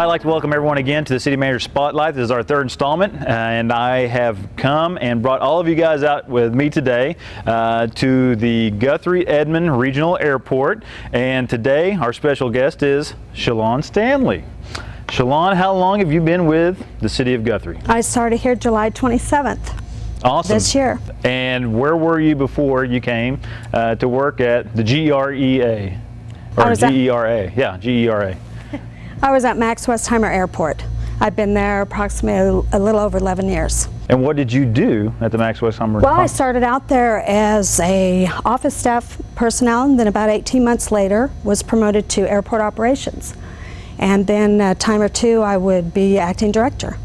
like to welcome everyone again to the City Manager Spotlight. This is our third installment, and I have come and brought all of you guys out with me today to the Guthrie Edmond Regional Airport. And today our special guest is Schellon Stanley. Schellon, how long have you been with the City of Guthrie? I started here July 27th. Awesome. This year. And where were you before you came to work at the GERA? Or GERA, yeah, GERA. I was at Max Westheimer Airport. I've been there approximately a little over 11 years. And what did you do at the Max Westheimer? Well, I started out there as a office staff personnel, and then about 18 months later was promoted to airport operations. And then a time or two I would be acting director.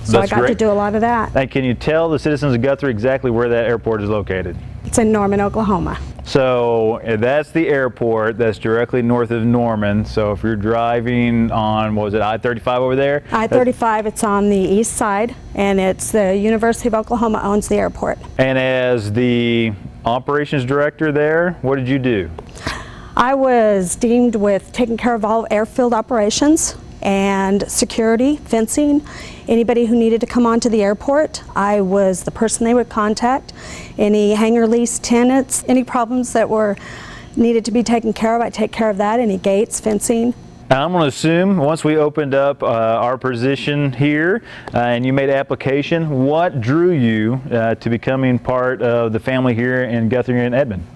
So That's I got great. to do a lot of that. And can you tell the citizens of Guthrie exactly where that airport is located? It's in Norman, Oklahoma. So that's the airport that's directly north of Norman. So if you're driving on, what was it, I-35 over there? I-35, it's on the east side, and it's the University of Oklahoma owns the airport. And as the operations director there, what did you do? I was deemed with taking care of all airfield operations and security, fencing, anybody who needed to come onto the airport. I was the person they would contact. Any hangar lease tenants, any problems that were needed to be taken care of, I take care of that. Any gates, fencing. I'm going to assume once we opened up our position here and you made application, what drew you to becoming part of the family here in Guthrie and Edmond?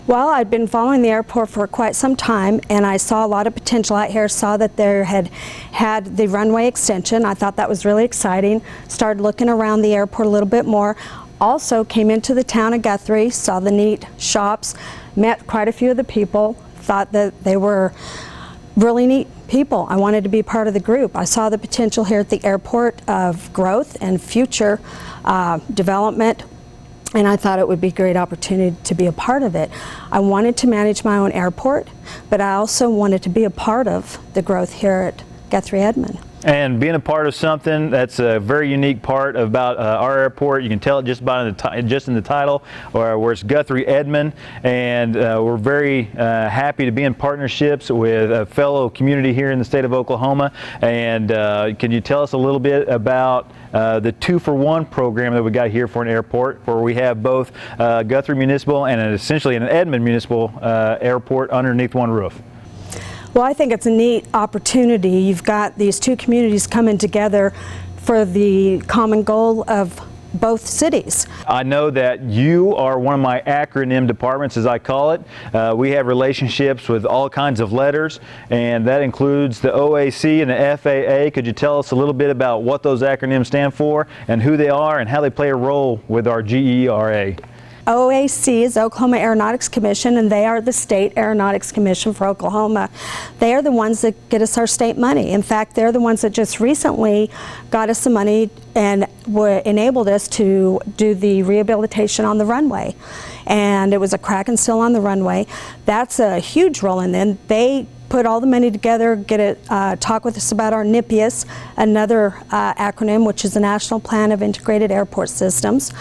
Well, I'd been following the airport for quite some time, and I saw a lot of potential out here, saw that there had the runway extension. I thought that was really exciting. Started looking around the airport a little bit more. Also came into the town of Guthrie, saw the neat shops, met quite a few of the people, thought that they were really neat people. I wanted to be part of the group. I saw the potential here at the airport of growth and future development, and I thought it would be a great opportunity to be a part of it. I wanted to manage my own airport, but I also wanted to be a part of the growth here at Guthrie Edmond. And being a part of something that's a very unique part about our airport, you can tell it just in the title, where it's Guthrie Edmond, and we're very happy to be in partnerships with a fellow community here in the state of Oklahoma. And can you tell us a little bit about the 2-for-1 program that we got here for an airport, where we have both Guthrie Municipal and essentially an Edmond Municipal airport underneath one roof? Well, I think it's a neat opportunity. You've got these two communities coming together for the common goal of both cities. I know that you are one of my acronym departments, as I call it. We have relationships with all kinds of letters, and that includes the OAC and the FAA. Could you tell us a little bit about what those acronyms stand for and who they are and how they play a role with our GERA? OAC is Oklahoma Aeronautics Commission, and they are the state aeronautics commission for Oklahoma. They are the ones that get us our state money. In fact, they're the ones that just recently got us some money and enabled us to do the rehabilitation on the runway. And it was a crack and seal on the runway. That's a huge role in them. They put all the money together, talk with us about our NIPIAS, another acronym, which is the National Plan of Integrated Airport Systems.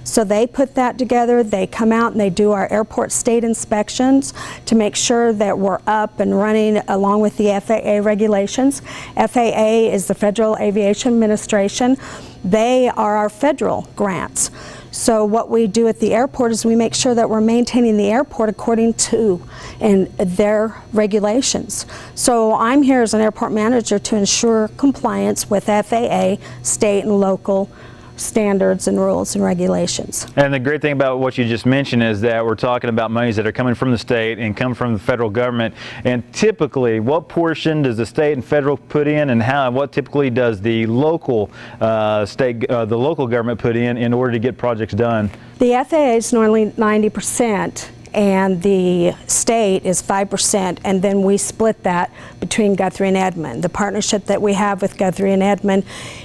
So they put that together, they come out and they do our airport state inspections to make sure that we're up and running along with the FAA regulations. FAA is the Federal Aviation Administration. They are our federal grants. So what we do at the airport is we make sure that we're maintaining the airport according to their regulations. So I'm here as an airport manager to ensure compliance with FAA, state and local standards and rules and regulations. And the great thing about what you just mentioned is that we're talking about monies that are coming from the state and come from the federal government. And typically, what portion does the state and federal put in, and what typically does the local the local government put in order to get projects done? The FAA is normally 90%. And the state is 5%, and then we split that between Guthrie and Edmond. The partnership that we have with Guthrie and Edmond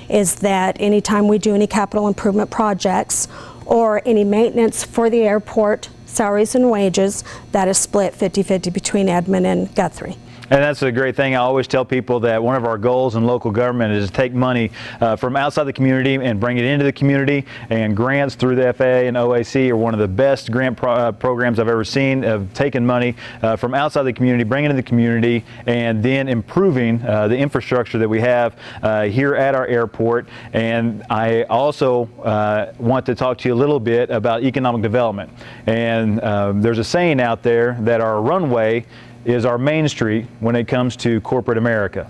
is that anytime we do any capital improvement projects or any maintenance for the airport, salaries and wages, that is split 50-50 between Edmond and Guthrie. And that's a great thing. I always tell people that one of our goals in local government is to take money from outside the community and bring it into the community. And grants through the FAA and OAC are one of the best grant programs I've ever seen of taking money from outside the community, bringing it to the community, and then improving the infrastructure that we have here at our airport. And I also want to talk to you a little bit about economic development. And there's a saying out there that our runway is our main street when it comes to corporate America.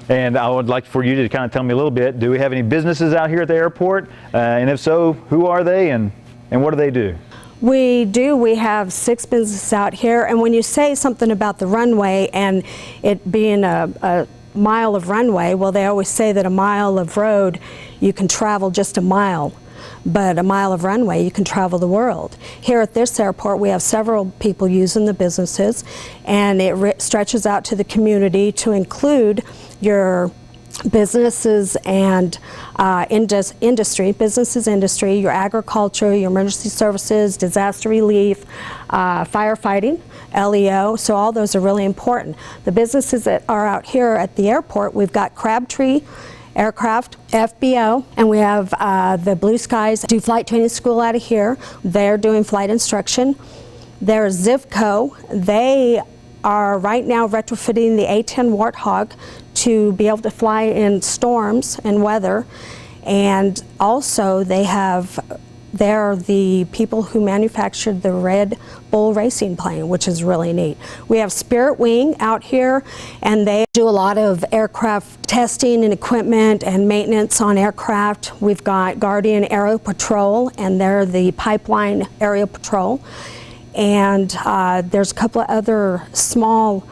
And I would like for you to kind of tell me a little bit, do we have any businesses out here at the airport? And if so, who are they and what do they do? We do. We have 6 businesses out here, and when you say something about the runway and it being a mile of runway, well, they always say that a mile of road you can travel just a mile. But a mile of runway, you can travel the world. Here at this airport, we have several people using the businesses, and it stretches out to the community to include your businesses and industry, your agriculture, your emergency services, disaster relief, firefighting, LEO, so all those are really important. The businesses that are out here at the airport, we've got Crabtree Aircraft, FBO, and we have the Blue Skies do flight training school out of here. They're doing flight instruction. There's Zivco. They are right now retrofitting the A-10 Warthog to be able to fly in storms and weather. And also they're the people who manufactured the Red Bull racing plane, which is really neat. We have Spirit Wing out here, and they do a lot of aircraft testing and equipment and maintenance on aircraft. We've got Guardian Aero Patrol, and they're the pipeline aerial patrol. And there's a couple of other small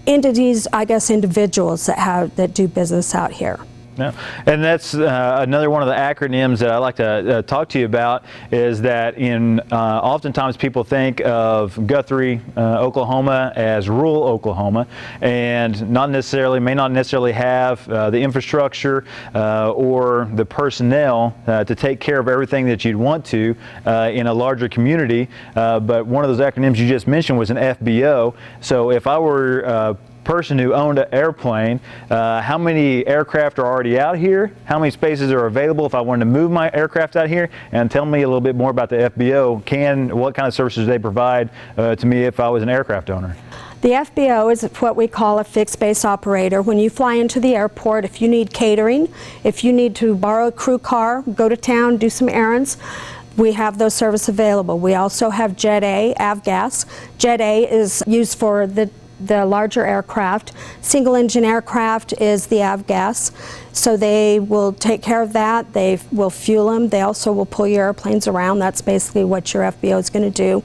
entities, I guess individuals that do business out here. Yeah. And that's another one of the acronyms that I like to talk to you about, is that oftentimes people think of Guthrie, Oklahoma as rural Oklahoma, and may not necessarily have the infrastructure or the personnel to take care of everything that you'd want to in a larger community. But one of those acronyms you just mentioned was an FBO. So if I were person who owned an airplane, how many aircraft are already out here, how many spaces are available if I wanted to move my aircraft out here, and tell me a little bit more about the FBO. What kind of services they provide to me if I was an aircraft owner. The FBO is what we call a fixed base operator. When you fly into the airport, if you need catering, if you need to borrow a crew car, go to town, do some errands, we have those services available. We also have Jet A, avgas. Jet A is used for the larger aircraft. Single engine aircraft is the avgas. So they will take care of that. They will fuel them. They also will pull your airplanes around. That's basically what your FBO is going to do.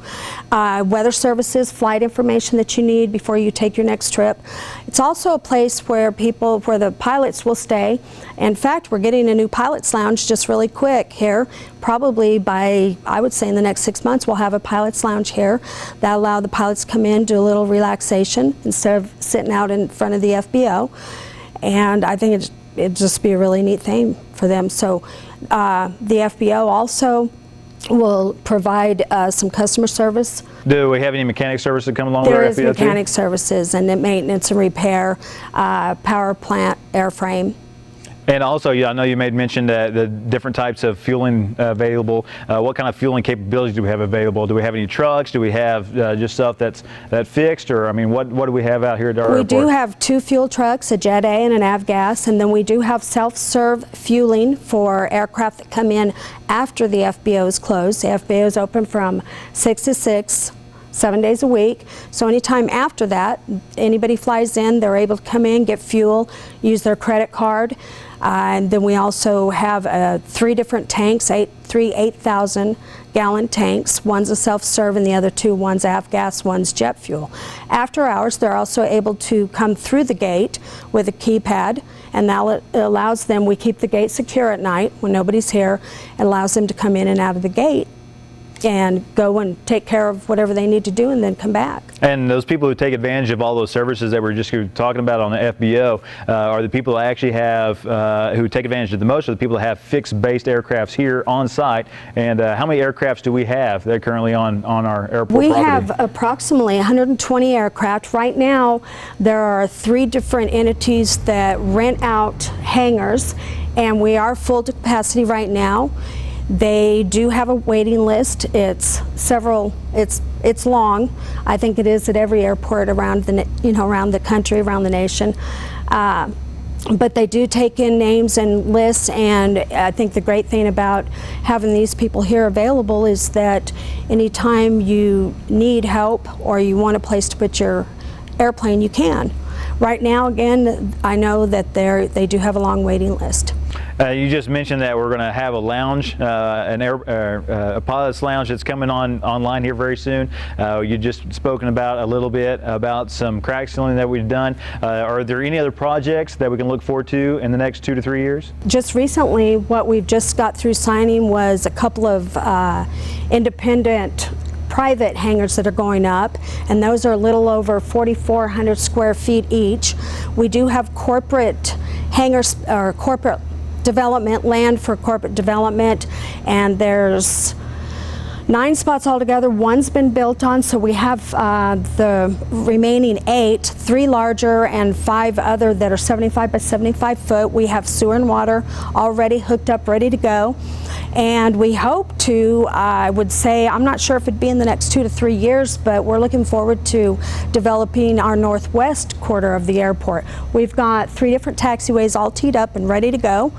Weather services, flight information that you need before you take your next trip. It's also a place where the pilots will stay. In fact, we're getting a new pilot's lounge just really quick here. Probably by, I would say in the next 6 months, we'll have a pilot's lounge here that allow the pilots to come in, do a little relaxation instead of sitting out in front of the FBO. And I think it'd just be a really neat thing for them. So the FBO also will provide some customer service. Do we have any mechanic service that come along with our FBO? There is mechanic services and maintenance and repair, power plant, airframe. And also, I know you made mention that the different types of fueling available. What kind of fueling capabilities do we have available? Do we have any trucks? Do we have just stuff that's fixed? Or, I mean, what do we have out here at our airport? We do have 2 fuel trucks, a Jet A and an avgas, and then we do have self-serve fueling for aircraft that come in after the FBO is closed. The FBO is open from 6 to 6. 7 days a week. So anytime after that, anybody flies in, they're able to come in, get fuel, use their credit card. And then we also have 3 different tanks, 3 8,000 gallon tanks. One's a self-serve and the other 2, one's avgas, one's jet fuel. After hours, they're also able to come through the gate with a keypad, and that allows them, we keep the gate secure at night when nobody's here, it allows them to come in and out of the gate and go and take care of whatever they need to do and then come back. And those people who take advantage of all those services that we're just talking about on the FBO are the people that actually have, who take advantage of the most, are the people that have fixed-based aircrafts here on site. And how many aircrafts do we have that are currently on our airport property? We have approximately 120 aircraft. Right now, there are 3 different entities that rent out hangars, and we are full to capacity right now. They do have a waiting list. It's long. I think it is at every airport around the around the country, around the nation. But they do take in names and lists, and I think the great thing about having these people here available is that anytime you need help or you want a place to put your airplane, you can. Right now, again, I know that they do have a long waiting list. You just mentioned that we're going to have a lounge, a pilot's lounge that's coming online here very soon. You just spoken about a little bit about some crack sealing that we've done. Are there any other projects that we can look forward to in the next 2 to 3 years? Just recently, what we've just got through signing was a couple of independent private hangars that are going up, and those are a little over 4,400 square feet each. We do have corporate hangars, or corporate development, land for corporate development, and there's 9 spots altogether. One's been built on, so we have the remaining 8, 3 larger and 5 other that are 75 by 75 foot. We have sewer and water already hooked up, ready to go. And we hope to, I would say, I'm not sure if it'd be in the next 2 to 3 years, but we're looking forward to developing our northwest quarter of the airport. We've got 3 different taxiways all teed up and ready to go.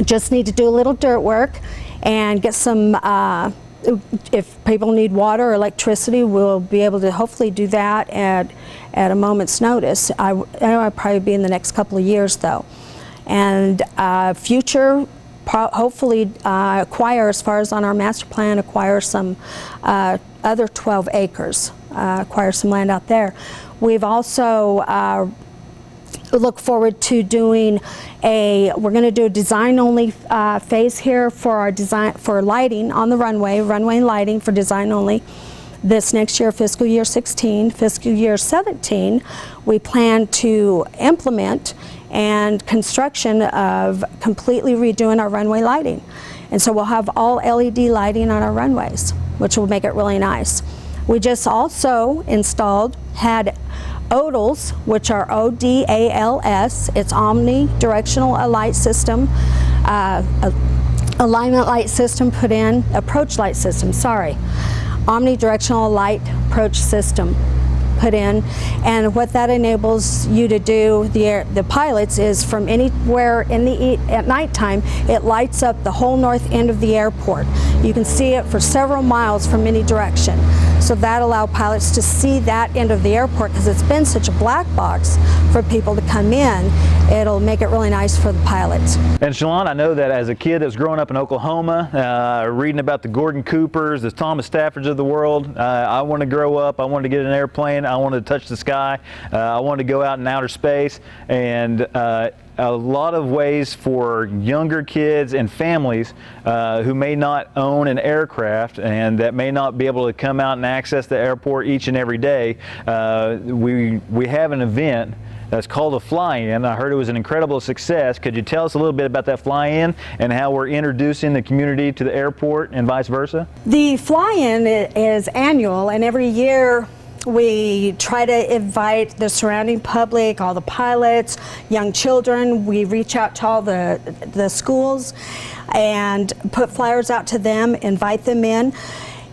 Just need to do a little dirt work and get some, if people need water or electricity, we'll be able to hopefully do that at a moment's notice. I'll probably be in the next couple of years though. And future, hopefully acquire, as far as on our master plan, acquire some other 12 acres, acquire some land out there. We've also look forward to doing we're going to do a design-only phase here for our for lighting on the runway lighting for design only. This next year, fiscal year 16, fiscal year 17, we plan to implement and construction of completely redoing our runway lighting. And so we'll have all LED lighting on our runways, which will make it really nice. We just also had ODALS, which are ODALS. It's omnidirectional light system, alignment light system put in, approach light system, sorry. Omnidirectional light approach system put in, and what that enables you to do, the pilots, is from anywhere at nighttime, it lights up the whole north end of the airport. You can see it for several miles from any direction. So that allows pilots to see that end of the airport, because it's been such a black box for people to come in. It'll make it really nice for the pilots. And Schellon, I know that as a kid that was growing up in Oklahoma, reading about the Gordon Coopers, the Thomas Staffords of the world, I wanted to grow up, I wanted to get an airplane, I wanted to touch the sky, I wanted to go out in outer space, and a lot of ways for younger kids and families who may not own an aircraft and that may not be able to come out and access the airport each and every day. We have an event that's called a fly-in. I heard it was an incredible success. Could you tell us a little bit about that fly-in and how we're introducing the community to the airport and vice versa? The fly-in is annual, and every year we try to invite the surrounding public, all the pilots, young children. We reach out to all the schools and put flyers out to them, invite them in.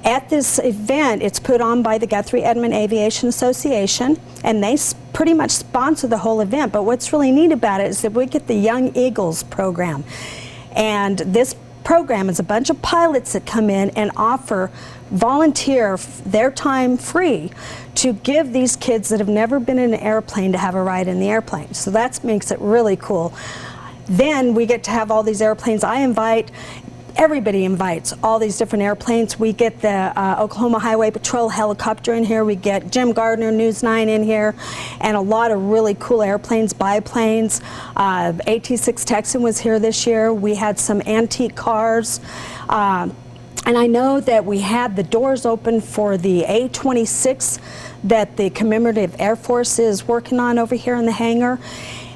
At this event, it's put on by the Guthrie Edmond Aviation Association, and they pretty much sponsor the whole event. But what's really neat about it is that we get the Young Eagles program. And this program is a bunch of pilots that come in and volunteer their time free to give these kids that have never been in an airplane to have a ride in the airplane. So that makes it really cool. Then we get to have all these airplanes. Everybody invites all these different airplanes. We get the Oklahoma Highway Patrol helicopter in here. We get Jim Gardner, News 9 in here, and a lot of really cool airplanes, biplanes. AT-6 Texan was here this year. We had some antique cars. And I know that we had the doors open for the A-26 that the Commemorative Air Force is working on over here in the hangar.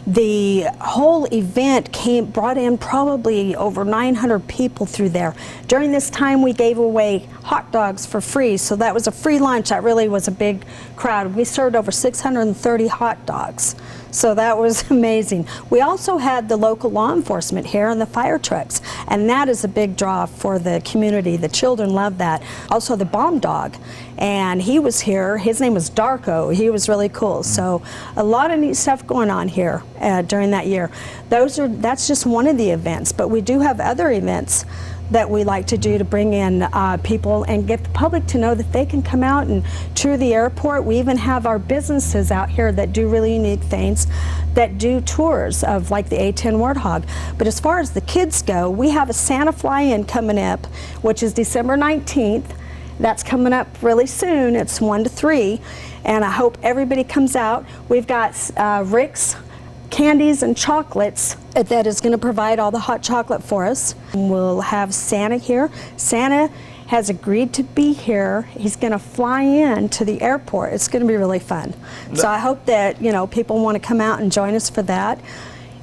The whole event brought in probably over 900 people through there. During this time, we gave away hot dogs for free, so that was a free lunch. That really was a big crowd. We served over 630 hot dogs, so that was amazing. We also had the local law enforcement here and the fire trucks, and that is a big draw for the community. The children love that. Also the bomb dog, and he was here. His name was Darko. He was really cool. So a lot of neat stuff going on here during that year. That's just one of the events, but we do have other events that we like to do to bring in people and get the public to know that they can come out and tour the airport. We even have our businesses out here that do really unique things, that do tours of like the A-10 Warthog. But as far as the kids go, we have a Santa Fly-In coming up, which is December 19th. That's coming up really soon. It's 1 to 3, and I hope everybody comes out. We've got Rick's candies and chocolates that is going to provide all the hot chocolate for us. We'll have Santa here. Santa has agreed to be here. He's going to fly in to the airport. It's going to be really fun. So I hope that people want to come out and join us for that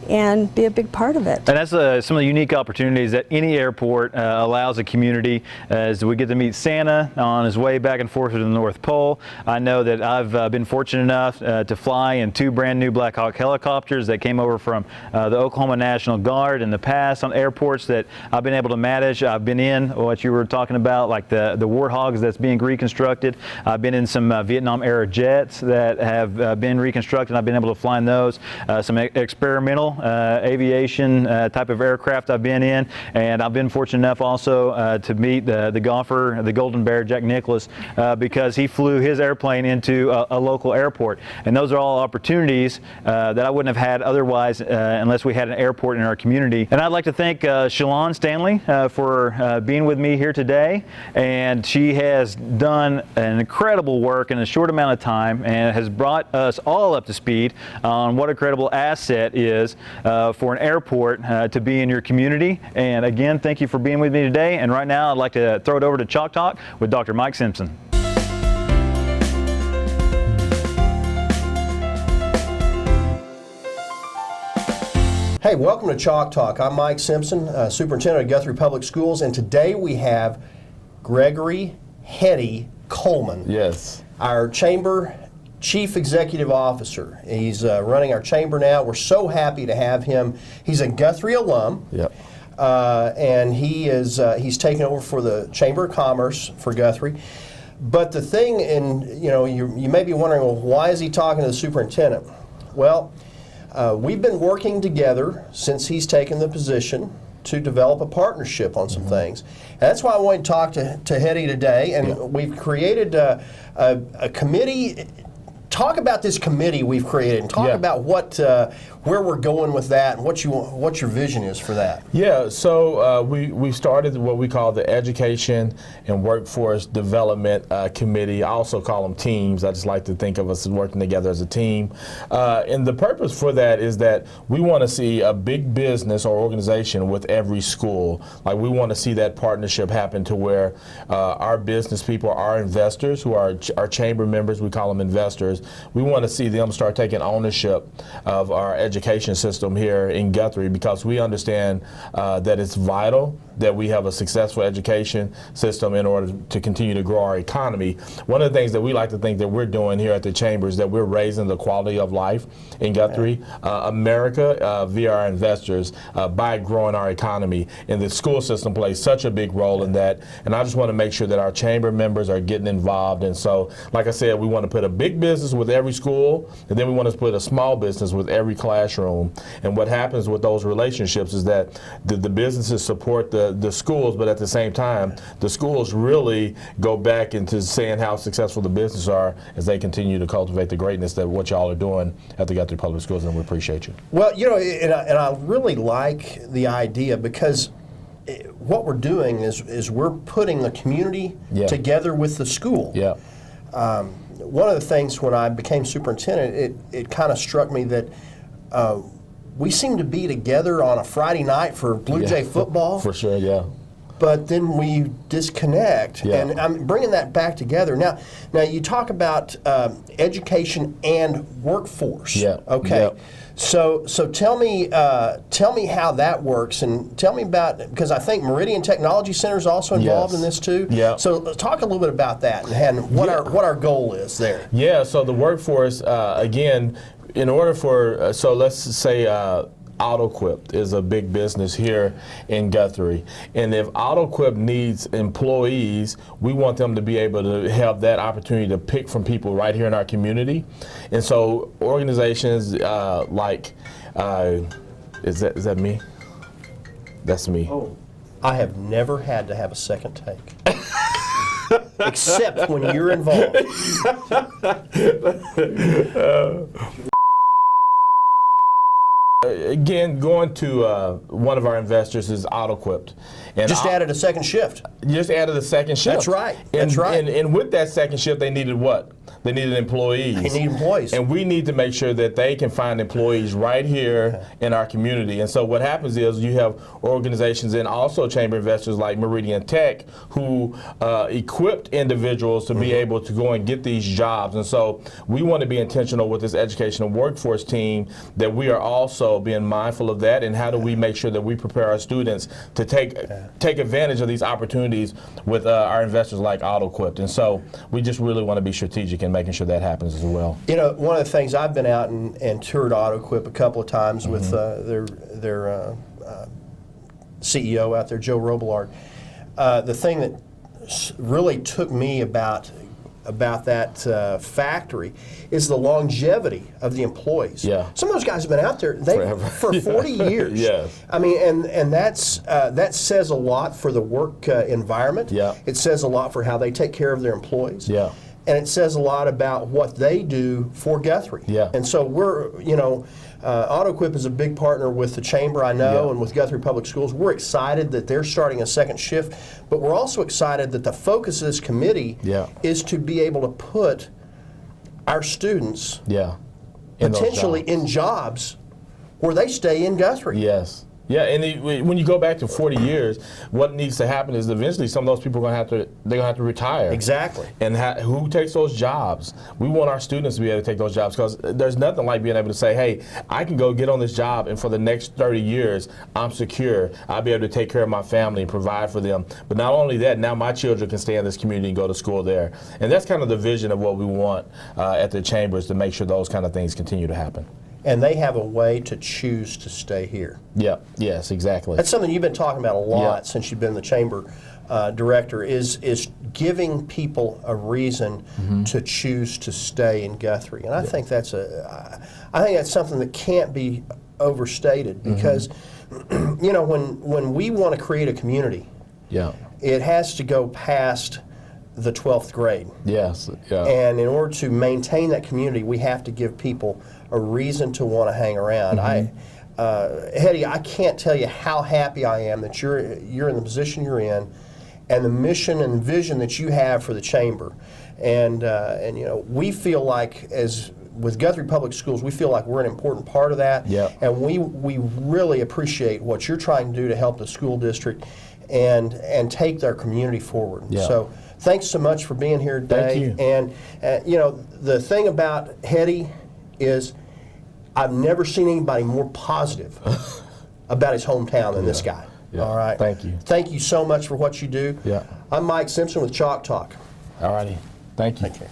and be a big part of it. And that's some of the unique opportunities that any airport allows a community, as we get to meet Santa on his way back and forth to the North Pole. I know that I've been fortunate enough to fly in 2 brand new Black Hawk helicopters that came over from the Oklahoma National Guard in the past on airports that I've been able to manage. I've been in what you were talking about, like the Warthogs that's being reconstructed. I've been in some Vietnam era jets that have been reconstructed. I've been able to fly in those. Some experimental aviation type of aircraft I've been in, and I've been fortunate enough also to meet the golfer, the Golden Bear, Jack Nicklaus, because he flew his airplane into a local airport. And those are all opportunities that I wouldn't have had otherwise unless we had an airport in our community. And I'd like to thank Schellon Stanley for being with me here today, and she has done an incredible work in a short amount of time and has brought us all up to speed on what a credible asset is for an airport to be in your community. And again, thank you for being with me today. And right now, I'd like to throw it over to Chalk Talk with Dr. Mike Simpson. Hey, welcome to Chalk Talk. I'm Mike Simpson, Superintendent of Guthrie Public Schools, and today we have Gregory Heady Coleman. Yes. Our Chamber Chief Executive Officer. He's running our chamber now. We're so happy to have him. He's a Guthrie alum. Yep. And he's taken over for the Chamber of Commerce for Guthrie. But the thing, and you may be wondering, well, why is he talking to the superintendent? Well, we've been working together since he's taken the position to develop a partnership on some things. And that's why I wanted to talk to Heady today. And we've created a committee. Talk about this committee we've created and talk about where we're going with that and what your vision is for that. Yeah, so we started what we call the Education and Workforce Development Committee. I also call them teams. I just like to think of us as working together as a team. And the purpose for that is that we want to see a big business or organization with every school. Like, we want to see that partnership happen to where our business people, our investors, who are our chamber members, we call them investors, we want to see them start taking ownership of our education system here in Guthrie, because we understand that it's vital that we have a successful education system in order to continue to grow our economy. One of the things that we like to think that we're doing here at the Chamber is that we're raising the quality of life in Guthrie, America, via our investors, by growing our economy. And the school system plays such a big role in that. And I just want to make sure that our Chamber members are getting involved. And so, like I said, we want to put a big business with every school, and then we want to put a small business with every classroom. And what happens with those relationships is that the businesses support the schools, but at the same time, the schools really go back into saying how successful the businesses are as they continue to cultivate the greatness that what y'all are doing at the Guthrie Public Schools, and we appreciate you. Well, and I really like the idea, because what we're doing is we're putting the community together with the school. Yeah. One of the things when I became superintendent, it kind of struck me that we seem to be together on a Friday night for Blue Jay football. For sure, yeah. but then we disconnect. Yeah. And I'm bringing that back together. Now you talk about education and workforce. Yeah. Okay. Yeah. So tell me how that works, and tell me about, because I think Meridian Technology Center is also involved in this too. Yeah. So talk a little bit about that and what our goal is there. Yeah. So the workforce, again, in order for so let's say AutoQuip is a big business here in Guthrie, and if AutoQuip needs employees, we want them to be able to have that opportunity to pick from people right here in our community. And so organizations like, is that me? That's me. Oh, I have never had to have a second take. Except when you're involved. Again, going to one of our investors is AutoQuip. And Just added a second shift. Just added a second shift. That's right. And, That's right. And with that second shift, they needed what? They needed employees. They need employees. And we need to make sure that they can find employees right here in our community. And so what happens is you have organizations and also chamber investors like Meridian Tech who equipped individuals to be able to go and get these jobs. And so we want to be intentional with this educational workforce team that we are also being mindful of that, and how do we make sure that we prepare our students to take advantage of these opportunities with our investors like AutoQuip. And so we just really want to be strategic in making sure that happens as well. You know, one of the things, I've been out and toured AutoQuip a couple of times with their CEO out there, Joe Robillard. The thing that really took me about that factory is the longevity of the employees. Yeah. Some of those guys have been out there for 40 years. Yes. I mean, and that says a lot for the work environment. Yeah. It says a lot for how they take care of their employees. Yeah. And it says a lot about what they do for Guthrie. Yeah. And so AutoQuip is a big partner with the Chamber, I know, Yeah. and with Guthrie Public Schools. We're excited that they're starting a second shift, but we're also excited that the focus of this committee is to be able to put our students in potentially in jobs where they stay in Guthrie. Yes. Yeah, and when you go back to 40 years, what needs to happen is eventually some of those people are going to have to retire. Exactly. And who takes those jobs? We want our students to be able to take those jobs, because there's nothing like being able to say, hey, I can go get on this job, and for the next 30 years, I'm secure. I'll be able to take care of my family and provide for them. But not only that, now my children can stay in this community and go to school there. And that's kind of the vision of what we want at the Chambers, to make sure those kind of things continue to happen. And they have a way to choose to stay here. Yeah. Yes, exactly. That's something you've been talking about a lot since you've been the chamber director, is giving people a reason to choose to stay in Guthrie. And I think that's something that can't be overstated, because when we want to create a community, it has to go past the 12th grade. Yes. Yeah. And in order to maintain that community, we have to give people a reason to want to hang around. Heady, I can't tell you how happy I am that you're in the position you're in, and the mission and vision that you have for the chamber. And we feel like, as with Guthrie Public Schools, we feel like we're an important part of that. Yeah. And we really appreciate what you're trying to do to help the school district and take their community forward. Yeah. So thanks so much for being here today. Thank you. And the thing about Heady is, I've never seen anybody more positive about his hometown than this guy. Yeah. All right. Thank you. Thank you so much for what you do. Yeah. I'm Mike Simpson with Chalk Talk. All righty. Thank you. Take care.